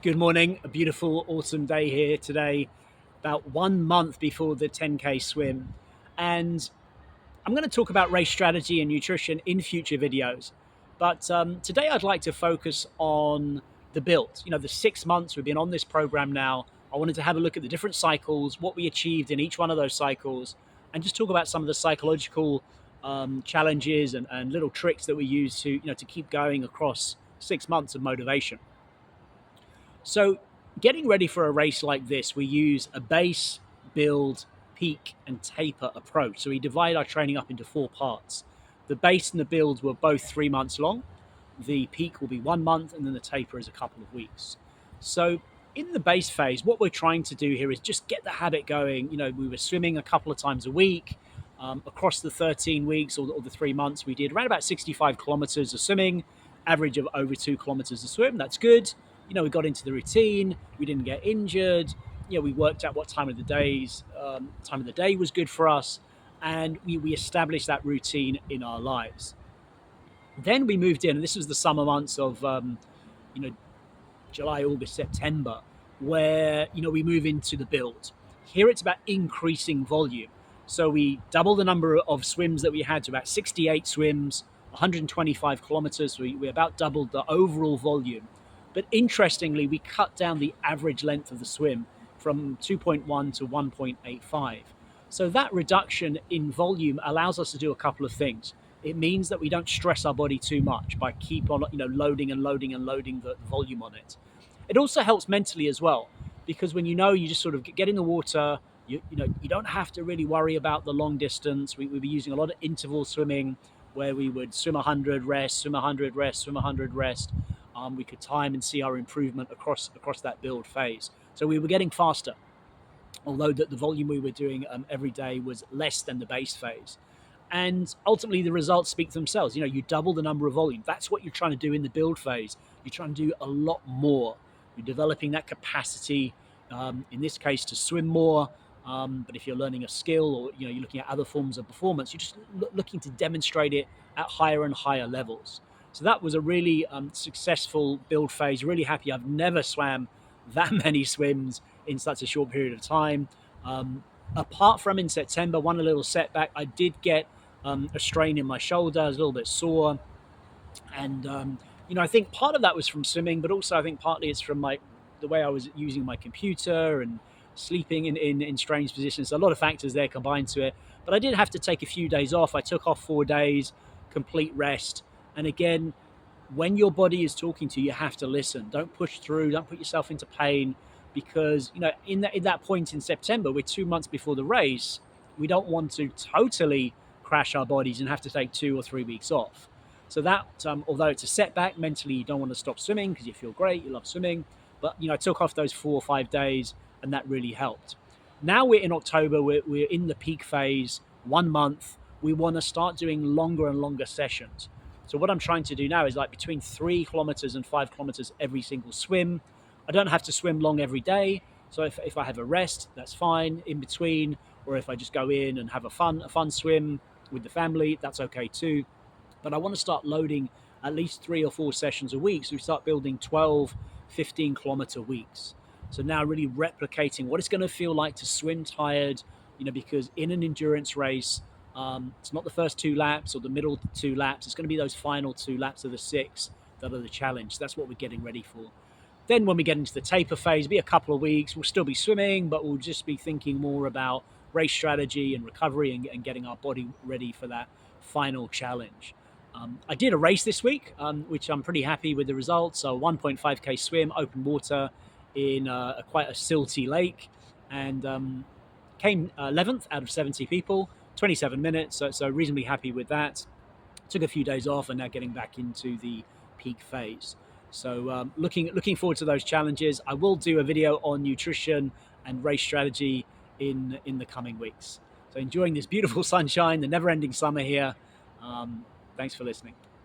Good morning. A beautiful autumn day here today, about 1 month before the 10K swim. And I'm going to talk about race strategy and nutrition in future videos. But today I'd like to focus on the build. The 6 months we've been on this program now. I wanted to have a look at the different cycles, what we achieved in each one of those cycles, and just talk about some of the psychological challenges and little tricks that we use to keep going across 6 months of motivation. So, getting ready for a race like this, we use a base, build, peak, and taper approach. So, we divide our training up into 4 parts. The base and the build were both 3 months long. The peak will be 1 month, and then the taper is a couple of weeks. So, in the base phase, what we're trying to do here is just get the habit going. We were swimming a couple of times a week. Across the 13 weeks or the 3 months, we did around about 65 kilometers of swimming, average of over 2 kilometers of swim. That's good. We got into the routine. We didn't get injured. We worked out what time of the day was good for us, and we established that routine in our lives. Then we moved in, and this was the summer months of July, August, September, where we move into the build. Here it's about increasing volume. So we double the number of swims that we had to about 68 swims, 125 kilometers. We about doubled the overall volume. But interestingly, we cut down the average length of the swim from 2.1 to 1.85. So that reduction in volume allows us to do a couple of things. It means that we don't stress our body too much by keep on loading and loading and loading the volume on it. It also helps mentally as well, because when you just sort of get in the water, you don't have to really worry about the long distance. We'd be using a lot of interval swimming where we would swim 100, rest, swim 100, rest, swim 100, rest. We could time and see our improvement across that build phase. So we were getting faster, although the volume we were doing every day was less than the base phase. And ultimately, the results speak for themselves. You double the number of volume. That's what you're trying to do in the build phase. You're trying to do a lot more. You're developing that capacity, in this case, to swim more. But if you're learning a skill or you're looking at other forms of performance, you're just looking to demonstrate it at higher and higher levels. So that was a really successful build phase. Really happy. I've never swam that many swims in such a short period of time. Apart from in September, a little setback. I did get a strain in my shoulder. I was a little bit sore. And, I think part of that was from swimming, but also I think partly it's from the way I was using my computer and sleeping in strange positions. So a lot of factors there combined to it. But I did have to take a few days off. I took off 4 days, complete rest. And again, when your body is talking to you, you have to listen. Don't push through. Don't put yourself into pain, because in that point in September, we're 2 months before the race. We don't want to totally crash our bodies and have to take 2 or 3 weeks off. So that, although it's a setback, mentally you don't want to stop swimming because you feel great, you love swimming. But I took off those 4 or 5 days, and that really helped. Now we're in October. We're in the peak phase. 1 month. We want to start doing longer and longer sessions. So what I'm trying to do now is between 3 kilometers and 5 kilometers every single swim. I don't have to swim long every day. So if I have a rest, that's fine in between. Or if I just go in and have a fun swim with the family, that's okay too. But I want to start loading at least 3 or 4 sessions a week. So we start building 12, 15 kilometer weeks. So now really replicating what it's going to feel like to swim tired, because in an endurance race, it's not the first 2 laps or the middle 2 laps. It's going to be those final 2 laps of the 6 that are the challenge. That's what we're getting ready for. Then when we get into the taper phase, it'll be a couple of weeks. We'll still be swimming, but we'll just be thinking more about race strategy and recovery and getting our body ready for that final challenge. I did a race this week, which I'm pretty happy with the results. So 1.5K swim, open water in quite a silty lake, and came 11th out of 70 people, 27 minutes. So reasonably happy with that. Took a few days off and now getting back into the peak phase. So looking forward to those challenges. I will do a video on nutrition and race strategy in the coming weeks. So enjoying this beautiful sunshine, the never-ending summer here. Thanks for listening.